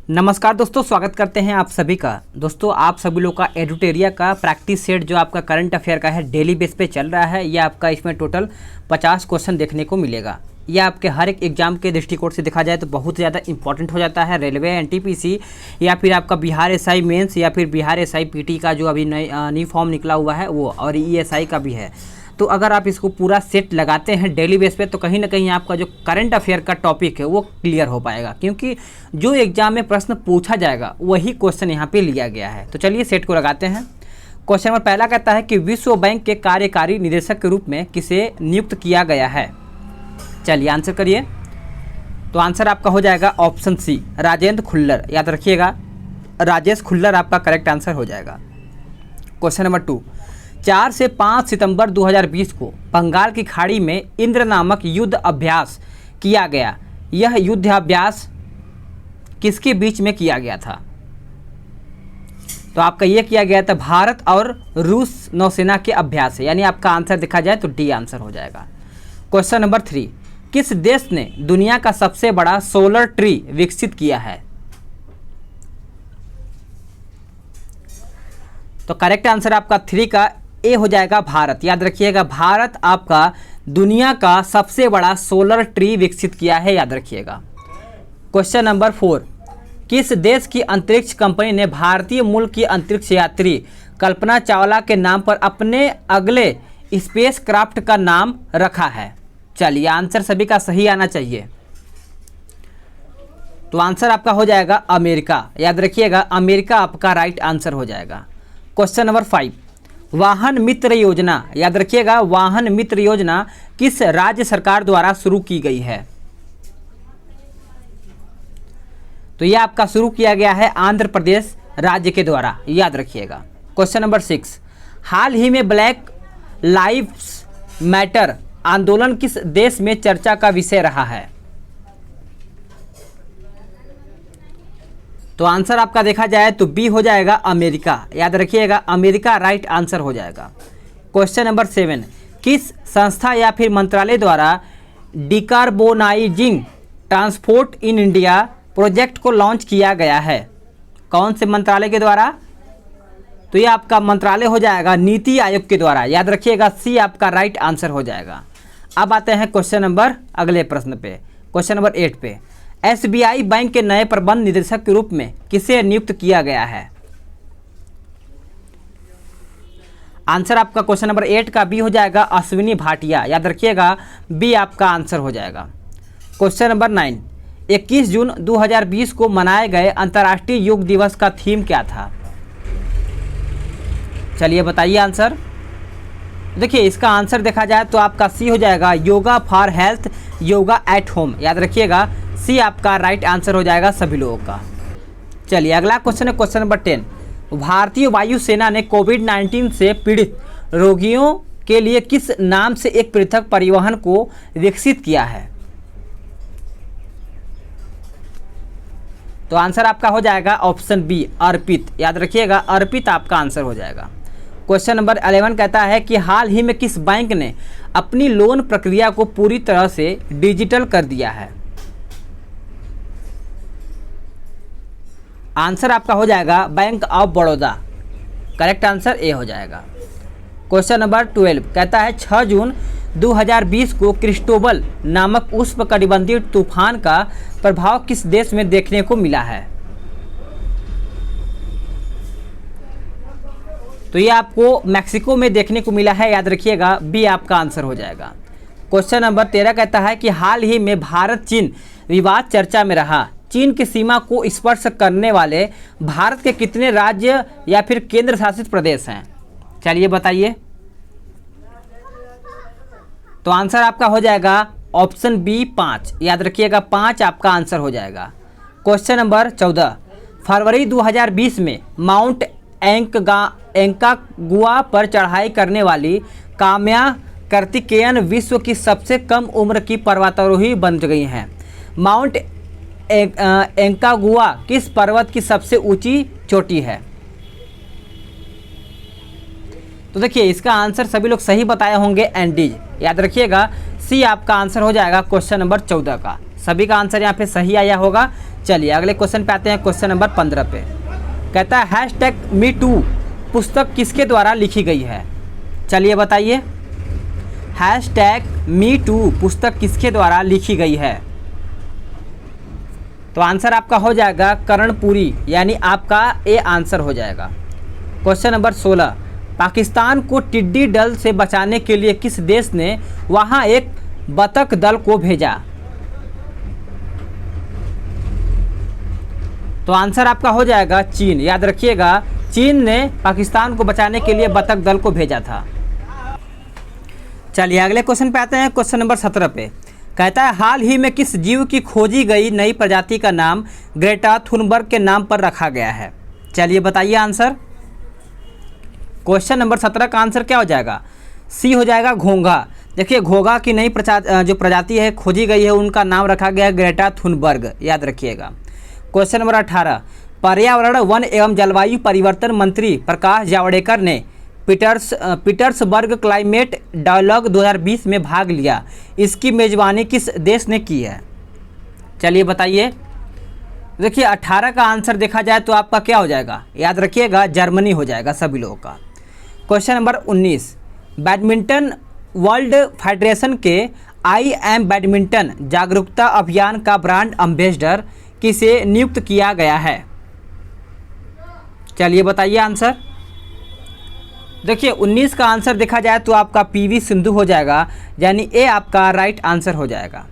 नमस्कार दोस्तों, स्वागत करते हैं आप सभी का। दोस्तों, आप सभी लोग का एडुटेरिया का प्रैक्टिस सेट जो आपका करंट अफेयर का है डेली बेस पे चल रहा है। यह आपका इसमें टोटल 50 क्वेश्चन देखने को मिलेगा। यह आपके हर एक एग्जाम के दृष्टिकोण से देखा जाए तो बहुत ज़्यादा इंपॉर्टेंट हो जाता है। रेलवे, एनटीपीसी या फिर आपका बिहार एसआई मेंस या फिर बिहार एसआई पीटी का जो अभी नई फॉर्म निकला हुआ है वो, और ईएसआई का भी है। तो अगर आप इसको पूरा सेट लगाते हैं डेली बेस पे तो कहीं ना कहीं आपका जो करंट अफेयर का टॉपिक है वो क्लियर हो पाएगा, क्योंकि जो एग्जाम में प्रश्न पूछा जाएगा वही क्वेश्चन यहाँ पे लिया गया है। तो चलिए सेट को लगाते हैं। क्वेश्चन नंबर पहला कहता है कि विश्व बैंक के कार्यकारी निदेशक के रूप में किसे नियुक्त किया गया है। चलिए आंसर करिए। तो आंसर आपका हो जाएगा ऑप्शन सी, राजेंद्र खुल्लर। याद रखिएगा, राजेश खुल्लर आपका करेक्ट आंसर हो जाएगा। क्वेश्चन नंबर 2, 4 से 5 सितंबर 2020 को बंगाल की खाड़ी में इंद्र नामक युद्ध अभ्यास किया गया। यह युद्ध अभ्यास किसके बीच में किया गया था? तो आपका यह किया गया था भारत और रूस नौसेना के अभ्यास है, यानी आपका आंसर देखा जाए तो डी आंसर हो जाएगा। क्वेश्चन नंबर 3, किस देश ने दुनिया का सबसे बड़ा सोलर ट्री विकसित किया है? तो करेक्ट आंसर आपका 3 का ए हो जाएगा, भारत। याद रखिएगा, भारत आपका दुनिया का सबसे बड़ा सोलर ट्री विकसित किया है, याद रखिएगा। क्वेश्चन नंबर 4, किस देश की अंतरिक्ष कंपनी ने भारतीय मूल की अंतरिक्ष यात्री कल्पना चावला के नाम पर अपने अगले स्पेस क्राफ्ट का नाम रखा है? चलिए आंसर सभी का सही आना चाहिए। तो आंसर आपका हो जाएगा अमेरिका। याद रखिएगा, अमेरिका आपका राइट आंसर हो जाएगा। क्वेश्चन नंबर 5, वाहन मित्र योजना। याद रखिएगा, वाहन मित्र योजना किस राज्य सरकार द्वारा शुरू की गई है? तो यह आपका शुरू किया गया है आंध्र प्रदेश राज्य के द्वारा, याद रखिएगा। क्वेश्चन नंबर 6, हाल ही में ब्लैक लाइव्स मैटर आंदोलन किस देश में चर्चा का विषय रहा है? तो आंसर आपका देखा जाए तो बी हो जाएगा, अमेरिका। याद रखिएगा, अमेरिका राइट आंसर हो जाएगा। क्वेश्चन नंबर 7, किस संस्था या फिर मंत्रालय द्वारा डिकार्बोनाइजिंग ट्रांसपोर्ट इन इंडिया प्रोजेक्ट को लॉन्च किया गया है? कौन से मंत्रालय के द्वारा? तो ये आपका मंत्रालय हो जाएगा नीति आयोग के द्वारा। याद रखिएगा, सी आपका राइट आंसर हो जाएगा। अब आते हैं क्वेश्चन नंबर अगले प्रश्न पे, क्वेश्चन नंबर 8 पे। एसबीआई बैंक के नए प्रबंध निदेशक के रूप में किसे नियुक्त किया गया है? आंसर आपका क्वेश्चन नंबर 8 का बी हो जाएगा, अश्विनी भाटिया। याद रखिएगा, बी आपका आंसर हो जाएगा। क्वेश्चन नंबर 9, 21 जून 2020 को मनाए गए अंतर्राष्ट्रीय योग दिवस का थीम क्या था? चलिए बताइए आंसर। देखिए, इसका आंसर देखा जाए तो आपका सी हो जाएगा, yoga for health, yoga at home. याद रखिएगा, सी आपका राइट आंसर हो जाएगा सभी लोगों का। चलिए अगला क्वेश्चन है क्वेश्चन नंबर 10, भारतीय वायुसेना ने कोविड-19 से पीड़ित रोगियों के लिए किस नाम से एक पृथक परिवहन को विकसित किया है? तो आंसर आपका हो जाएगा ऑप्शन बी, अर्पित। याद रखिएगा, अर्पित आपका आंसर हो जाएगा। क्वेश्चन नंबर 11 कहता है कि हाल ही में किस बैंक ने अपनी लोन प्रक्रिया को पूरी तरह से डिजिटल कर दिया है? आंसर आपका हो जाएगा bank of Baroda. Correct answer A हो जाएगा। क्वेश्चन नंबर 12 कहता है 6 जून 2020 को क्रिस्टोबल नामक उष्णकटिबंधीय तूफान का प्रभाव किस देश में देखने को मिला है? तो ये आपको मैक्सिको में देखने को मिला है। याद रखिएगा, बी आपका आंसर हो जाएगा। क्वेश्चन नंबर 13 कहता है कि हाल ही में भारत चीन विवाद चर्चा में रहा। चीन की सीमा को स्पर्श करने वाले भारत के कितने राज्य या फिर केंद्र शासित प्रदेश हैं? चलिए बताइए। तो आंसर आपका हो जाएगा ऑप्शन बी, 5। याद रखिएगा, 5 आपका आंसर हो जाएगा। क्वेश्चन नंबर 14, फरवरी 2020 में माउंट एंकागुआ पर चढ़ाई करने वाली काम्या कार्तिकेयन विश्व की सबसे कम उम्र की पर्वतारोही बन गई हैं। माउंट एंकागुआ किस पर्वत की सबसे ऊंची चोटी है? तो देखिए, इसका आंसर सभी लोग सही बताए होंगे, एंडीज। याद रखिएगा, सी आपका आंसर हो जाएगा क्वेश्चन नंबर 14 का। सभी का आंसर यहाँ पे सही आया होगा। चलिए अगले क्वेश्चन पे आते हैं, क्वेश्चन नंबर 15 पे। कहता है हैशटैग मी टू पुस्तक किसके द्वारा लिखी गई है? चलिए बताइए, हैशटैग मी टू पुस्तक किसके द्वारा लिखी गई है? तो आंसर आपका हो जाएगा कर्णपुरी, यानी आपका ए आंसर हो जाएगा। क्वेश्चन नंबर 16, पाकिस्तान को टिड्डी दल से बचाने के लिए किस देश ने वहां एक बतख दल को भेजा? तो आंसर आपका हो जाएगा चीन। याद रखिएगा, चीन ने पाकिस्तान को बचाने के लिए बतख दल को भेजा था। चलिए अगले क्वेश्चन पे आते हैं, क्वेश्चन नंबर 17 पे। कहता है हाल ही में किस जीव की खोजी गई नई प्रजाति का नाम ग्रेटा थुनबर्ग के नाम पर रखा गया है? चलिए बताइए आंसर। क्वेश्चन नंबर 17 का आंसर क्या हो जाएगा? सी हो जाएगा घोंघा। देखिए घोंघा की नई जो प्रजाति है खोजी गई है, उनका नाम रखा गया है ग्रेटा थुनबर्ग। याद रखिएगा। क्वेश्चन नंबर 18, पर्यावरण वन एवं जलवायु परिवर्तन मंत्री प्रकाश जावड़ेकर ने पीटर्सबर्ग क्लाइमेट डायलॉग 2020 में भाग लिया। इसकी मेजबानी किस देश ने की है? चलिए बताइए। देखिए 18 का आंसर देखा जाए तो आपका क्या हो जाएगा? याद रखिएगा जर्मनी हो जाएगा सभी लोगों का। Question number 19, badminton world federation के आई एम बैडमिंटन जागरूकता अभियान का ब्रांड एम्बेसडर किसे नियुक्त किया गया है? चलिए बताइए आंसर। देखिए 19 का आंसर देखा जाए तो आपका पीवी सिंधु हो जाएगा, यानी ए आपका राइट आंसर हो जाएगा।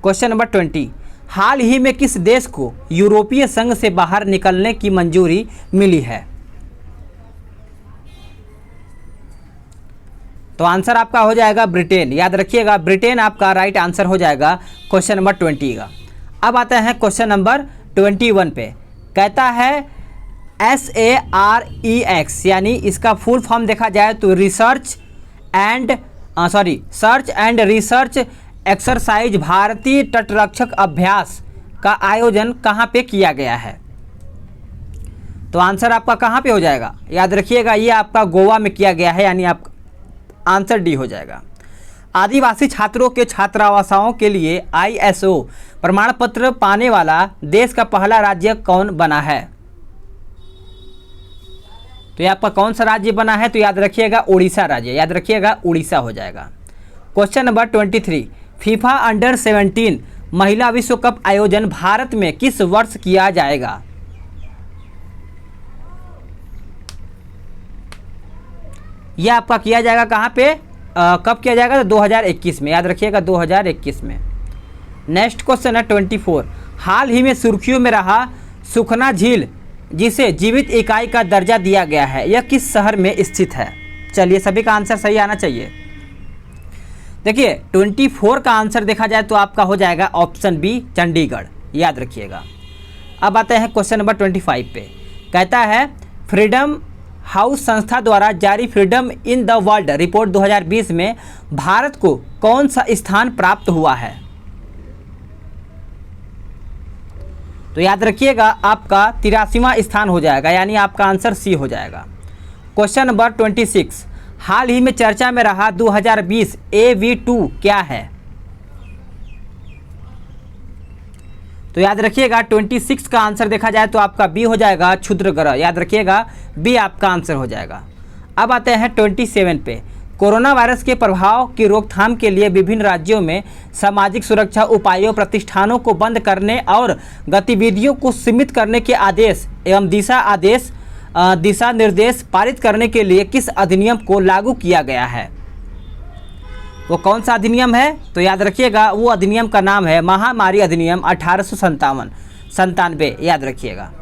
क्वेश्चन नंबर 20, हाल ही में किस देश को यूरोपीय संघ से बाहर निकलने की मंजूरी मिली है? तो आंसर आपका हो जाएगा ब्रिटेन। याद रखिएगा ब्रिटेन आपका राइट आंसर हो जाएगा क्वेश्चन नंबर 20 का। अब आते हैं क्वेश्चन नंबर 21 पे। कहता है SAREX, यानी इसका फुल फॉर्म देखा जाए तो सर्च एंड रिसर्च एक्सरसाइज भारतीय तटरक्षक अभ्यास का आयोजन कहाँ पे किया गया है? तो आंसर आपका कहाँ पे हो जाएगा? याद रखिएगा ये आपका गोवा में किया गया है, यानी आप आंसर डी हो जाएगा। आदिवासी छात्रों के छात्रावासों के लिए ISO प्रमाण पत्र पाने वाला देश का पहला राज्य कौन बना है? तो ये आपका कौन सा राज्य बना है? तो याद रखिएगा उड़ीसा राज्य। याद रखिएगा उड़ीसा हो जाएगा। क्वेश्चन नंबर 23, फीफा अंडर 17 महिला विश्व कप आयोजन भारत में किस वर्ष किया जाएगा? यह आपका किया जाएगा कहाँ पे, कब किया जाएगा? तो 2021 में। याद रखिएगा 2021 में। नेक्स्ट क्वेश्चन है 24, हाल ही में सुर्खियों में रहा सुखना झील जिसे जीवित इकाई का दर्जा दिया गया है, यह किस शहर में स्थित है? चलिए सभी का आंसर सही आना चाहिए। देखिए 24 का आंसर देखा जाए तो आपका हो जाएगा ऑप्शन बी चंडीगढ़। याद रखिएगा। अब आते हैं क्वेश्चन नंबर 25 पे। कहता है फ्रीडम हाउस संस्था द्वारा जारी freedom in the world report 2020 में भारत को कौन सा स्थान प्राप्त हुआ है? तो याद रखिएगा आपका 83वां स्थान हो जाएगा, यानी आपका आंसर सी हो जाएगा। क्वेश्चन नंबर 26, हाल ही में चर्चा में रहा 2020 AV2 क्या है? तो याद रखिएगा 26 का आंसर देखा जाए तो आपका बी हो जाएगा क्षुद्र ग्रह। याद रखिएगा बी आपका आंसर हो जाएगा। अब आते हैं 27 पे। कोरोना वायरस के प्रभाव की रोकथाम के लिए विभिन्न राज्यों में सामाजिक सुरक्षा उपायों, प्रतिष्ठानों को बंद करने और गतिविधियों को सीमित करने के आदेश एवं दिशा निर्देश पारित करने के लिए किस अधिनियम को लागू किया गया है? वो कौन सा अधिनियम है? तो याद रखिएगा वो अधिनियम का नाम है महामारी अधिनियम 1897। याद रखिएगा।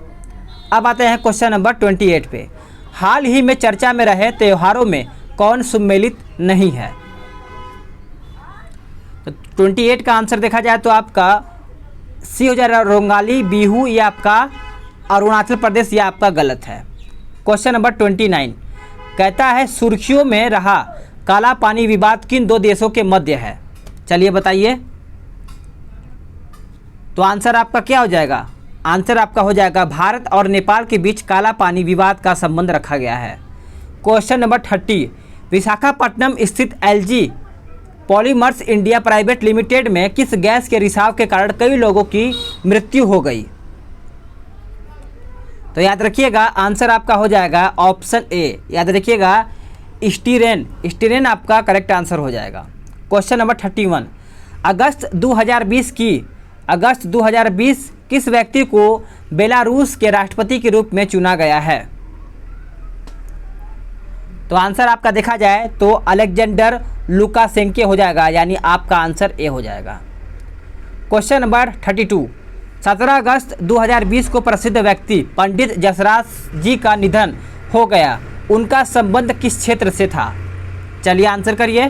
अब आते हैं क्वेश्चन नंबर 28 पे। हाल ही में चर्चा में रहे त्योहारों में कौन सम्मिलित नहीं है? तो 28 का आंसर देखा जाए तो आपका सी हो जाएगा रोंगाली बिहू। ये आपका अरुणाचल प्रदेश, ये आपका गलत है। क्वेश्चन नंबर 29 कहता है सुर्खियों में रहा काला पानी विवाद किन दो देशों के मध्य है? चलिए बताइए। तो आंसर आपका क्या हो जाएगा? आंसर आपका हो जाएगा भारत और नेपाल के बीच काला पानी विवाद का संबंध रखा गया है। क्वेश्चन नंबर 30 विशाखापट्टनम स्थित LG polymers India private limited में किस गैस के रिसाव के कारण कई लोगों की मृत्यु हो गई? तो याद रखिएगा आंसर आपका हो जाएगा ऑप्शन ए, याद रखिएगा स्टीरेन, स्टीरेन आपका करेक्ट आंसर हो जाएगा। क्वेश्चन नंबर 31, अगस्त 2020 किस व्यक्ति को बेलारूस के राष्ट्रपति के रूप में चुना गया है? तो आंसर आपका देखा जाए तो अलेक्जेंडर लुकाशेंको हो जाएगा, यानी आपका आंसर ए हो जाएगा। क्वेश्चन नंबर 32, 17 अगस्त 2020 को प्रसिद्ध व्यक्ति पंडित जसराज जी का निधन हो गया, उनका संबंध किस क्षेत्र से था? चलिए आंसर करिए।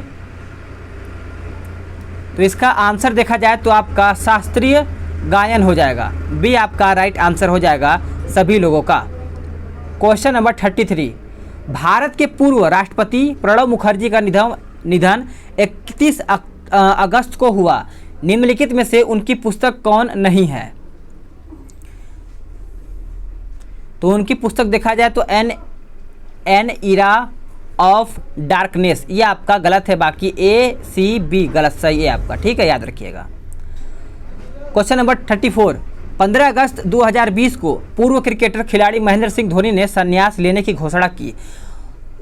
तो इसका आंसर देखा जाए तो आपका शास्त्रीय गायन हो जाएगा, बी आपका राइट आंसर हो जाएगा सभी लोगों का। क्वेश्चन नंबर 33, भारत के पूर्व राष्ट्रपति प्रणब मुखर्जी का निधन 31 अगस्त को हुआ, निम्नलिखित में से उनकी पुस्तक कौन नहीं है? तो उनकी पुस्तक देखा जाए तो एन इरा ऑफ डार्कनेस, ये आपका गलत है, बाकी ए सी बी गलत सही है आपका, ठीक है, याद रखिएगा। क्वेश्चन नंबर 34, 15 अगस्त 2020 को पूर्व क्रिकेटर खिलाड़ी महेंद्र सिंह धोनी ने संन्यास लेने की घोषणा की,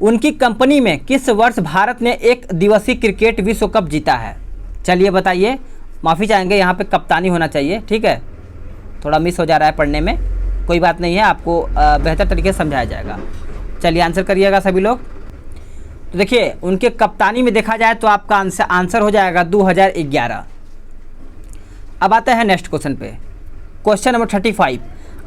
उनकी कंपनी में किस वर्ष भारत ने एक दिवसीय क्रिकेट विश्व कप जीता है? चलिए बताइए, माफ़ी चाहेंगे, यहाँ पे कप्तानी होना चाहिए, ठीक है, थोड़ा मिस हो जा रहा है पढ़ने में, कोई बात नहीं है, आपको बेहतर तरीके से समझाया जाएगा। चलिए आंसर करिएगा सभी लोग। तो देखिए उनके कप्तानी में देखा जाए तो आपका आंसर हो जाएगा 2011। अब आता है नेक्स्ट क्वेश्चन पे। क्वेश्चन नंबर 35,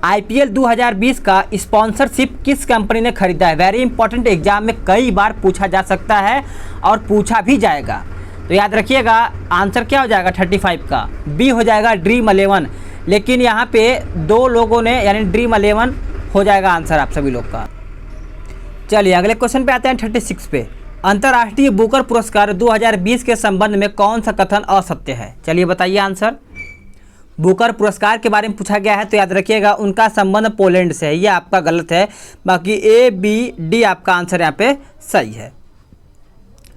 IPL 2020 का स्पॉन्सरशिप किस कंपनी ने खरीदा है? वेरी इंपॉर्टेंट, एग्जाम में कई बार पूछा जा सकता है और पूछा भी जाएगा। तो याद रखिएगा आंसर क्या हो जाएगा 35 का, बी हो जाएगा ड्रीम 11, लेकिन यहाँ पे दो लोगों ने यानी ड्रीम 11 हो जाएगा आंसर आप सभी लोग का। चलिए अगले क्वेश्चन पे आते हैं 36 पे। अंतर्राष्ट्रीय बुकर पुरस्कार 2020 के संबंध में कौन सा कथन असत्य है? चलिए बताइए आंसर। बुकर पुरस्कार के बारे में पूछा गया है तो याद रखिएगा उनका संबंध पोलैंड से है, ये आपका गलत है, बाकी ए बी डी आपका आंसर यहाँ पे सही है।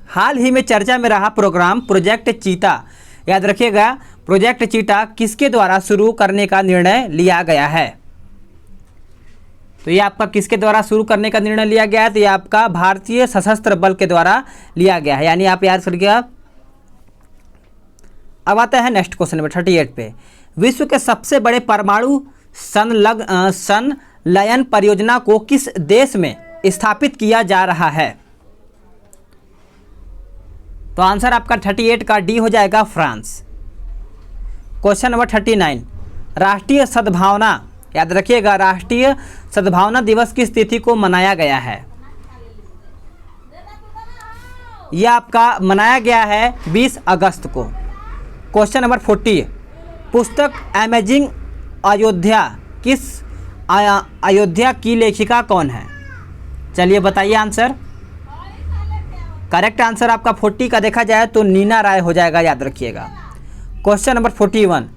हाल ही में चर्चा में रहा प्रोग्राम प्रोजेक्ट चीता, याद रखिएगा प्रोजेक्ट चीता किसके द्वारा शुरू करने का निर्णय लिया गया है? तो ये आपका किसके द्वारा शुरू करने का निर्णय लिया गया है? तो ये आपका भारतीय सशस्त्र बल के द्वारा लिया गया है, यानी आप याद करिएगा। अब आता है नेक्स्ट क्वेश्चन नंबर 38 पे। विश्व के सबसे बड़े परमाणु संलयन परियोजना को किस देश में स्थापित किया जा रहा है? तो आंसर आपका 38 का डी हो जाएगा फ्रांस। क्वेश्चन नंबर 39, राष्ट्रीय सद्भावना, याद रखिएगा राष्ट्रीय सद्भावना दिवस किस तिथि को मनाया गया है? यह आपका मनाया गया है 20 अगस्त को। क्वेश्चन नंबर 40, पुस्तक अमेजिंग अयोध्या अयोध्या की लेखिका कौन है? चलिए बताइए आंसर। करेक्ट आंसर आपका 40 का देखा जाए तो नीना राय हो जाएगा, याद रखिएगा। क्वेश्चन नंबर 41,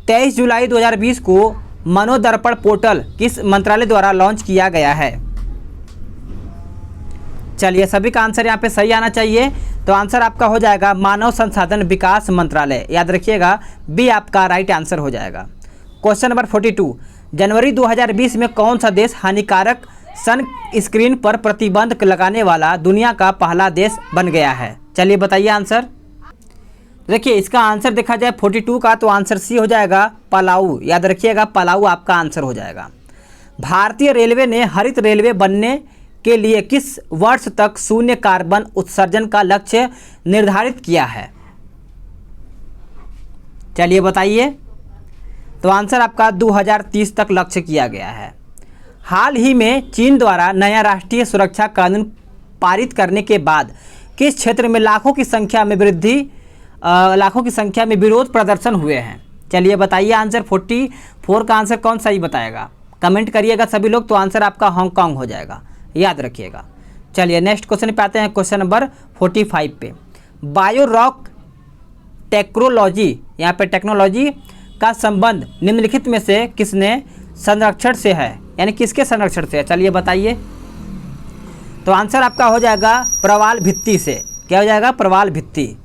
23 जुलाई 2020 को मनोदर्पण पोर्टल किस मंत्रालय द्वारा लॉन्च किया गया है? चलिए सभी का आंसर यहाँ पे सही आना चाहिए, तो आंसर आपका हो जाएगा मानव संसाधन विकास मंत्रालय, याद रखिएगा बी आपका राइट आंसर हो जाएगा। क्वेश्चन नंबर 42, जनवरी 2020 में कौन सा देश हानिकारक सन स्क्रीन पर प्रतिबंध लगाने वाला दुनिया का पहला देश बन गया है? चलिए बताइए आंसर। देखिए इसका आंसर देखा जाए 42 का तो आंसर सी हो जाएगा पलाऊ, याद रखिएगा पलाऊ आपका आंसर हो जाएगा। भारतीय रेलवे ने हरित रेलवे बनने के लिए किस वर्ष तक शून्य कार्बन उत्सर्जन का लक्ष्य निर्धारित किया है? चलिए बताइए। तो आंसर आपका 2030 तक लक्ष्य किया गया है। हाल ही में चीन द्वारा नया राष्ट्रीय सुरक्षा कानून पारित करने के बाद किस क्षेत्र में लाखों की संख्या में विरोध प्रदर्शन हुए हैं? चलिए बताइए आंसर। 44 का आंसर कौन सही बताएगा? कमेंट करिएगा सभी लोग, तो आंसर आपका हांगकांग हो जाएगा, याद रखिएगा। चलिए नेक्स्ट क्वेश्चन पे आते हैं, क्वेश्चन नंबर 45 पे। बायो रॉक टेक्नोलॉजी, यहाँ पे टेक्नोलॉजी का संबंध निम्नलिखित में से किसने संरक्षण से है, यानी किसके संरक्षण से है? चलिए बताइए। तो आंसर आपका हो जाएगा प्रवाल भित्ति से। क्या हो जाएगा? प्रवाल भित्ति।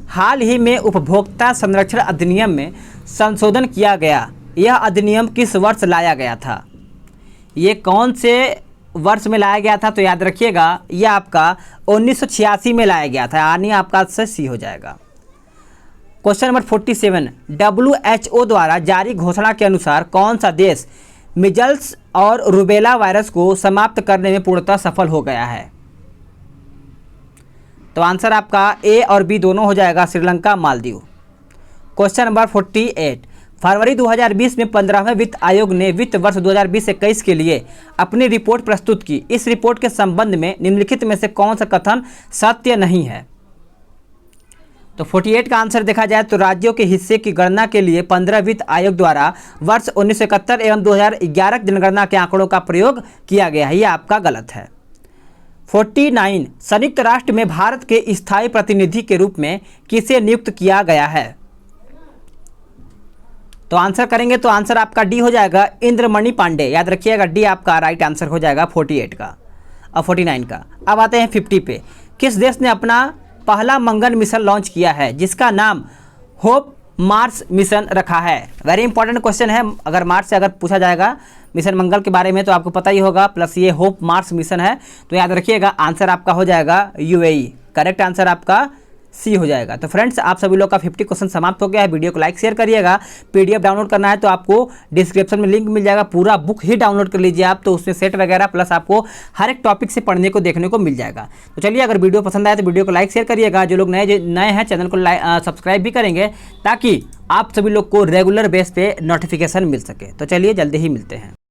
हाल ही में उपभोक्ता संरक्षण अधिनियम में संशोधन किया गया, यह अधिनियम किस वर्ष लाया गया था? ये कौन से वर्ष में लाया गया था? तो याद रखिएगा ये आपका 1986 में लाया गया था, यानी आपका से सी हो जाएगा। क्वेश्चन नंबर 47, WHO द्वारा जारी घोषणा के अनुसार कौन सा देश मिजल्स और रूबेला वायरस को समाप्त करने में पूर्णतः सफल हो गया है? तो आंसर आपका ए और बी दोनों हो जाएगा, श्रीलंका, मालदीव। क्वेश्चन नंबर 48, फरवरी 2020 में 15वें वित्त आयोग ने वित्त वर्ष 2020-21 के लिए अपनी रिपोर्ट प्रस्तुत की। इस रिपोर्ट के संबंध में निम्नलिखित में से कौन सा कथन सत्य नहीं है? तो 48 का आंसर देखा जाए तो राज्यों के हिस्से की गणना के लिए 15 वित्त आयोग द्वारा वर्ष 1971 एवं 2011 जनगणना के आंकड़ों का प्रयोग किया गया है, यह आपका गलत है। 49, संयुक्त राष्ट्र में भारत के स्थायी प्रतिनिधि के रूप में किसे नियुक्त किया गया है? तो आंसर करेंगे तो आंसर आपका डी हो जाएगा, इंद्रमणि पांडे। याद रखिएगा डी आपका राइट आंसर हो जाएगा 48 का और 49 का। अब आते हैं 50 पे। किस देश ने अपना पहला मंगल मिशन लॉन्च किया है जिसका नाम होप मार्स मिशन रखा है? वेरी इंपॉर्टेंट क्वेश्चन है, अगर मार्स से अगर पूछा जाएगा मिशन मंगल के बारे में तो आपको पता ही होगा, प्लस ये होप मार्स मिशन है, तो याद रखिएगा आंसर आपका हो जाएगा UAE। करेक्ट आंसर आपका सी हो जाएगा। तो फ्रेंड्स आप सभी लोग का 50 क्वेश्चन समाप्त हो गया है। वीडियो को लाइक शेयर करिएगा। PDF डाउनलोड करना है तो आपको डिस्क्रिप्शन में लिंक मिल जाएगा, पूरा बुक ही डाउनलोड कर लीजिए आप, तो उसमें सेट वगैरह प्लस आपको हर एक टॉपिक से पढ़ने को देखने को मिल जाएगा। तो चलिए अगर वीडियो पसंद आए तो वीडियो को लाइक शेयर करिएगा। जो लोग नए हैं चैनल को सब्सक्राइब भी करेंगे ताकि आप सभी लोग को रेगुलर बेस पे नोटिफिकेशन मिल सके। तो चलिए जल्दी ही मिलते हैं।